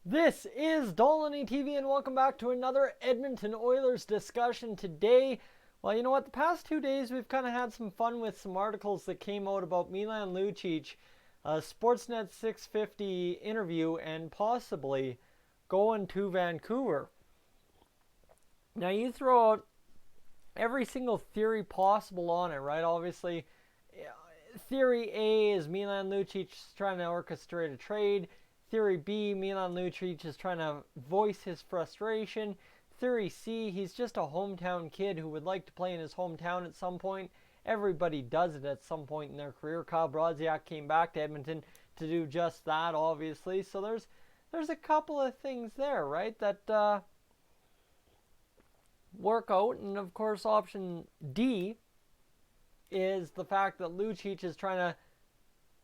This is Dolany TV, and welcome back to another Edmonton Oilers discussion today. Well, you know what? The past 2 days we've kind of had some fun with some articles that came out about Mlian Lucic, a Sportsnet 650 interview, and possibly going to Vancouver. Now, you throw out every single theory possible on it, right? Obviously, theory A is Milan Lucic trying to orchestrate a trade. Theory B, Milan Lucic is trying to voice his frustration. Theory C, he's just a hometown kid who would like to play in his hometown at some point. Everybody does it at some point in their career. Kyle Brodziak came back to Edmonton to do just that, obviously. So there's a couple of things there, right, that work out. And, of course, option D is the fact that Lucic is trying to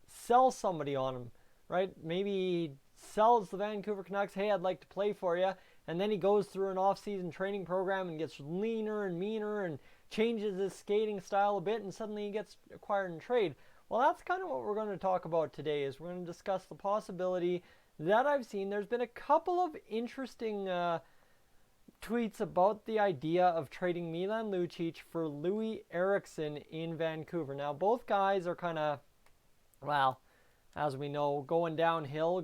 sell somebody on him. Right? Maybe he sells the Vancouver Canucks, hey, I'd like to play for you, and then he goes through an off-season training program and gets leaner and meaner and changes his skating style a bit, and suddenly he gets acquired in trade. Well, that's kind of what we're going to talk about today, is we're going to discuss the possibility that I've seen. There's been a couple of interesting tweets about the idea of trading Milan Lucic for Loui Eriksson in Vancouver. Now, both guys are kind of, well, as we know, gone downhill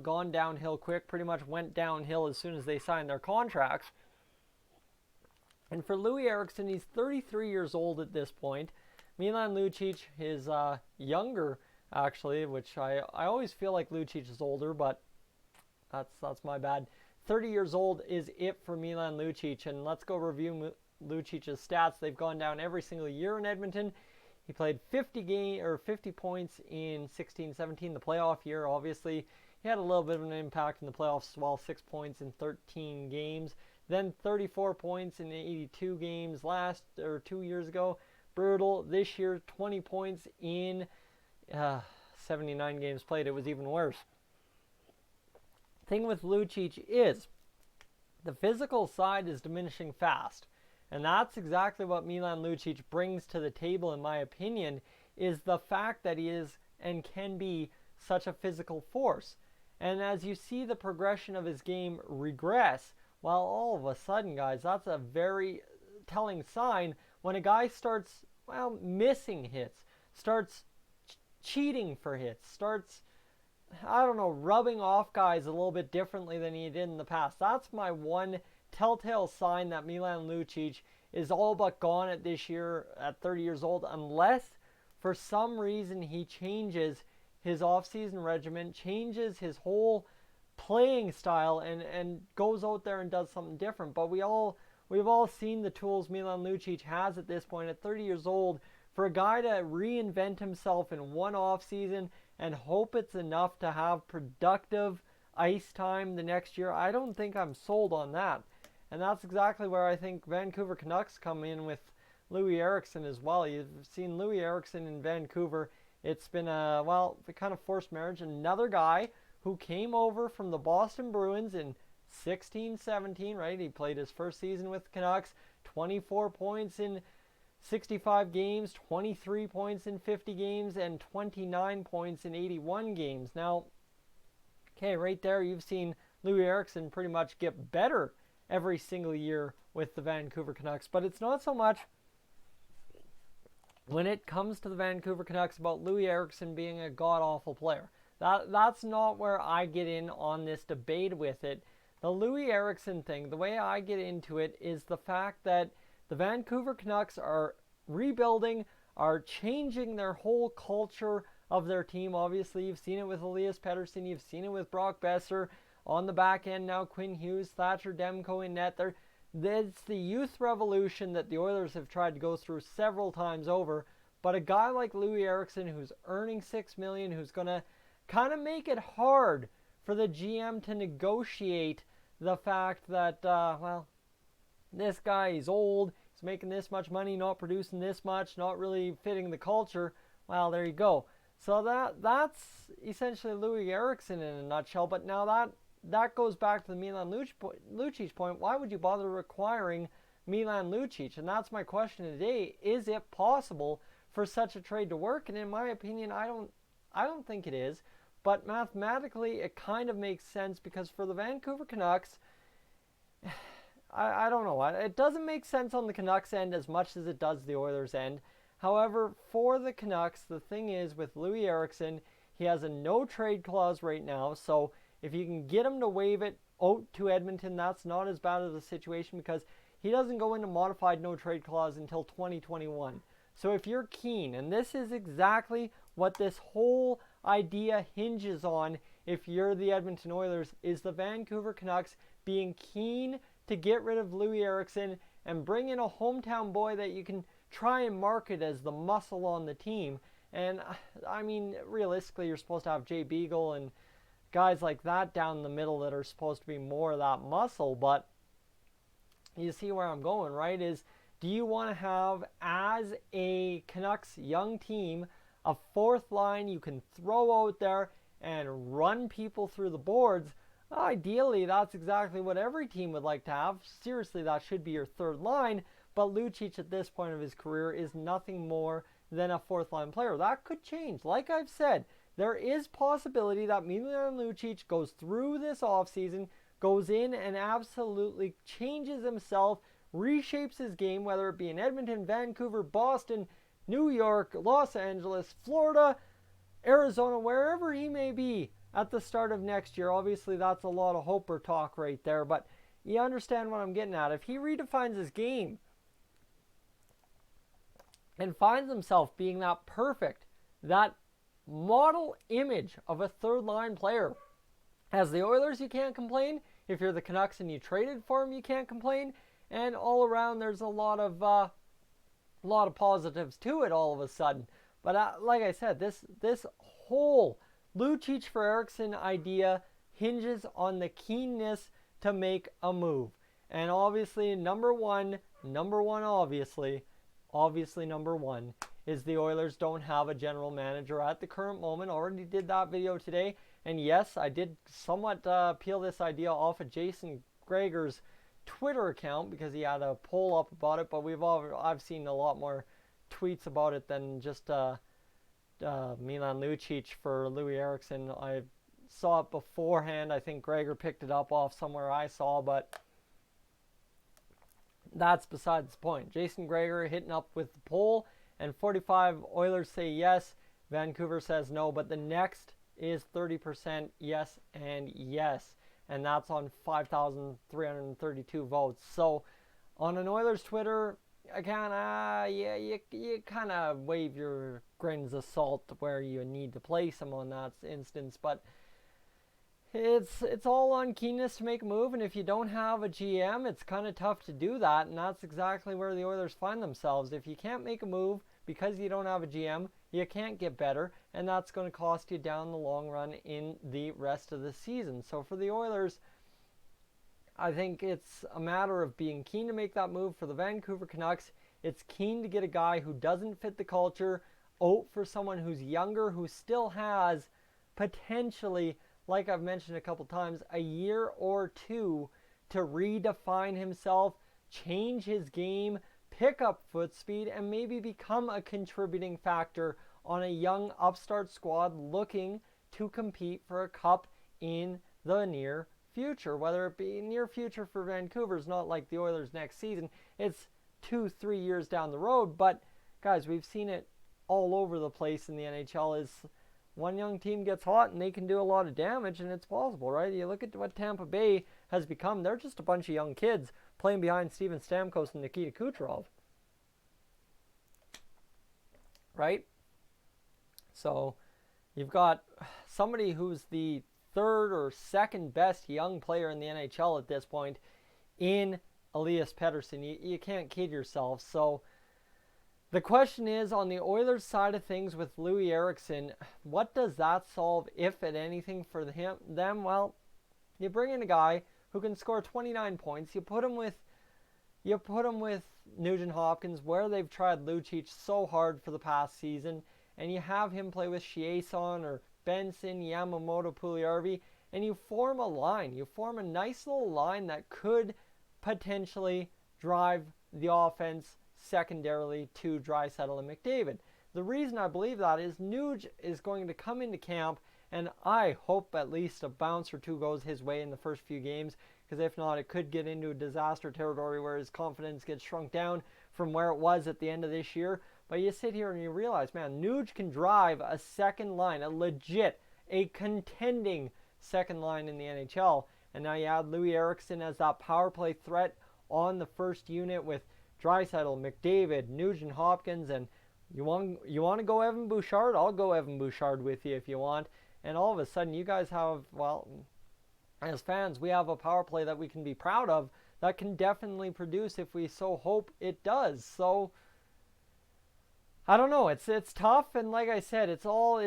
quick, pretty much went downhill as soon as they signed their contracts. And for Loui Eriksson, he's 33 years old at this point. Milan Lucic is younger, actually, which I always feel like Lucic is older, but that's my bad. 30 years old is it for Milan Lucic, and let's go review Lucic's stats. They've gone down every single year in Edmonton. He played 50 points in 16-17, the playoff year. Obviously, he had a little bit of an impact in the playoffs as well, 6 points in 13 games. Then 34 points in 82 games 2 years ago. Brutal. This year, 20 points in 79 games played. It was even worse. Thing with Lucic is the physical side is diminishing fast. And that's exactly what Milan Lucic brings to the table, in my opinion, is the fact that he is and can be such a physical force. And as you see the progression of his game regress, well, all of a sudden, guys, that's a very telling sign when a guy starts, well, missing hits, starts cheating for hits, starts, I don't know, rubbing off guys a little bit differently than he did in the past. That's my one telltale sign that Milan Lucic is all but gone at this year at 30 years old, unless for some reason he changes his off-season regimen, changes his whole playing style, and goes out there and does something different. But we've all seen the tools Milan Lucic has at this point at 30 years old. For a guy to reinvent himself in one off-season and hope it's enough to have productive ice time the next year, I don't think I'm sold on that. And that's exactly where I think Vancouver Canucks come in with Loui Eriksson as well. You've seen Loui Eriksson in Vancouver. It's been a kind of forced marriage. Another guy who came over from the Boston Bruins in 16-17, right? He played his first season with the Canucks, 24 points in 65 games, 23 points in 50 games, and 29 points in 81 games. Now, okay, right there you've seen Loui Eriksson pretty much get better every single year with the Vancouver Canucks. But it's not so much when it comes to the Vancouver Canucks about Loui Eriksson being a god-awful player. That's not where I get in on this debate with it. The Loui Eriksson thing, the way I get into it is the fact that the Vancouver Canucks are rebuilding, are changing their whole culture of their team. Obviously, you've seen it with Elias Pettersson, you've seen it with Brock Besser. On the back end now, Quinn Hughes, Thatcher Demko in net. It's the youth revolution that the Oilers have tried to go through several times over. But a guy like Loui Eriksson, who's earning $6 million, who's going to kind of make it hard for the GM to negotiate the fact that, this guy, he's old, he's making this much money, not producing this much, not really fitting the culture. Well, there you go. So that's essentially Loui Eriksson in a nutshell. But now that goes back to the Milan Lucic point. Why would you bother requiring Milan Lucic? And that's my question today. Is it possible for such a trade to work? And in my opinion, I don't think it is. but mathematically it kind of makes sense because for the Vancouver Canucks, I don't know. It doesn't make sense on the Canucks end as much as it does the Oilers end. However, for the Canucks, the thing is with Loui Eriksson, he has a no trade clause right now. So if you can get him to waive it out to Edmonton, that's not as bad of a situation because he doesn't go into modified no trade clause until 2021. So if you're keen, and this is exactly what this whole idea hinges on if you're the Edmonton Oilers, is the Vancouver Canucks being keen to get rid of Loui Eriksson and bring in a hometown boy that you can try and market as the muscle on the team. And I mean, realistically, you're supposed to have Jay Beagle and guys like that down the middle that are supposed to be more of that muscle. But you see where I'm going, right? Is do you want to have, as a Canucks young team, a fourth line you can throw out there and run people through the boards? Ideally, that's exactly what every team would like to have. Seriously, that should be your third line. But Lucic at this point of his career is nothing more than a fourth line player. That could change. Like I've said, there is possibility that Milan Lucic goes through this offseason, goes in and absolutely changes himself, reshapes his game, whether it be in Edmonton, Vancouver, Boston, New York, Los Angeles, Florida, Arizona, wherever he may be at the start of next year. Obviously, that's a lot of hope or talk right there, but you understand what I'm getting at. If he redefines his game and finds himself being that perfect, that model image of a third line player, as the Oilers, you can't complain. If you're the Canucks and you traded for him, you can't complain. And all around, there's a lot of positives to it all of a sudden. But like I said, this whole Lucic for Eriksson idea hinges on the keenness to make a move. And obviously, number one, obviously number one is the Oilers don't have a general manager at the current moment. Already did that video today. And yes, I did somewhat peel this idea off of Jason Greger's Twitter account because he had a poll up about it. But I've seen a lot more tweets about it than just Milan Lucic for Loui Eriksson. I saw it beforehand. I think Greger picked it up off somewhere I saw, but that's besides the point. Jason Greger hitting up with the poll, and 45 Oilers say yes, Vancouver says no, but the next is 30% yes and yes, and that's on 5,332 votes. So on an Oilers Twitter account, you kind of wave your grains of salt where you need to place them on that instance, but it's all on keenness to make a move, and if you don't have a GM, it's kind of tough to do that, and that's exactly where the Oilers find themselves. If you can't make a move because you don't have a GM, you can't get better, and that's going to cost you down the long run in the rest of the season. So for the Oilers, I think it's a matter of being keen to make that move. For the Vancouver Canucks, it's keen to get a guy who doesn't fit the culture, out for someone who's younger, who still has potentially, like I've mentioned a couple times, a year or two to redefine himself, change his game, pick up foot speed, and maybe become a contributing factor on a young upstart squad looking to compete for a cup in the near future. Whether it be near future for Vancouver is not like the Oilers next season. It's 2-3 years down the road, but guys, we've seen it all over the place in the NHL. Is one young team gets hot and they can do a lot of damage, and it's possible, right? You look at what Tampa Bay has become. They're just a bunch of young kids playing behind Steven Stamkos and Nikita Kucherov, right? So you've got somebody who's the third or second best young player in the NHL at this point in Elias Pettersson. You can't kid yourself. So the question is, on the Oilers side of things with Loui Eriksson, what does that solve, if at anything, for them? Well, you bring in a guy who can score 29 points. You put him with Nugent Hopkins, where they've tried Lucic so hard for the past season, and you have him play with Chiasson or Benson, Yamamoto, Puljujarvi, and you form a line. You form a nice little line that could potentially drive the offense secondarily to Draisaitl and McDavid. The reason I believe that is Nuge is going to come into camp And I hope at least a bounce or two goes his way in the first few games, because if not, it could get into disaster territory where his confidence gets shrunk down from where it was at the end of this year. But you sit here and you realize, man, Nuge can drive a second line, a contending second line in the NHL. And now you add Loui Eriksson as that power play threat on the first unit with Draisaitl, McDavid, Nugent Hopkins, and you want to go Evan Bouchard? I'll go Evan Bouchard with you if you want. And all of a sudden, you guys have, well, as fans, we have a power play that we can be proud of that can definitely produce if we so hope it does. So, I don't know. It's tough, and like I said, is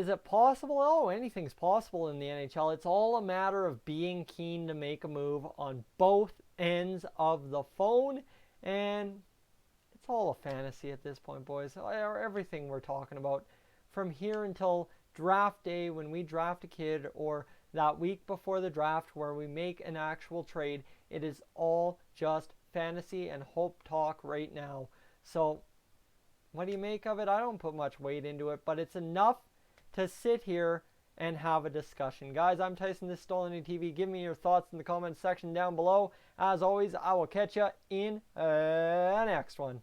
it possible? Oh, anything's possible in the NHL. It's all a matter of being keen to make a move on both ends of the phone, and it's all a fantasy at this point, boys. Everything we're talking about from here until draft day when we draft a kid, or that week before the draft where we make an actual trade, it is all just fantasy and hope talk right now. So what do you make of it? I don't put much weight into it, but it's enough to sit here and have a discussion. Guys, I'm Tyson, this is Stolen TV. Give me your thoughts in the comments section down below. As always, I will catch you in the next one.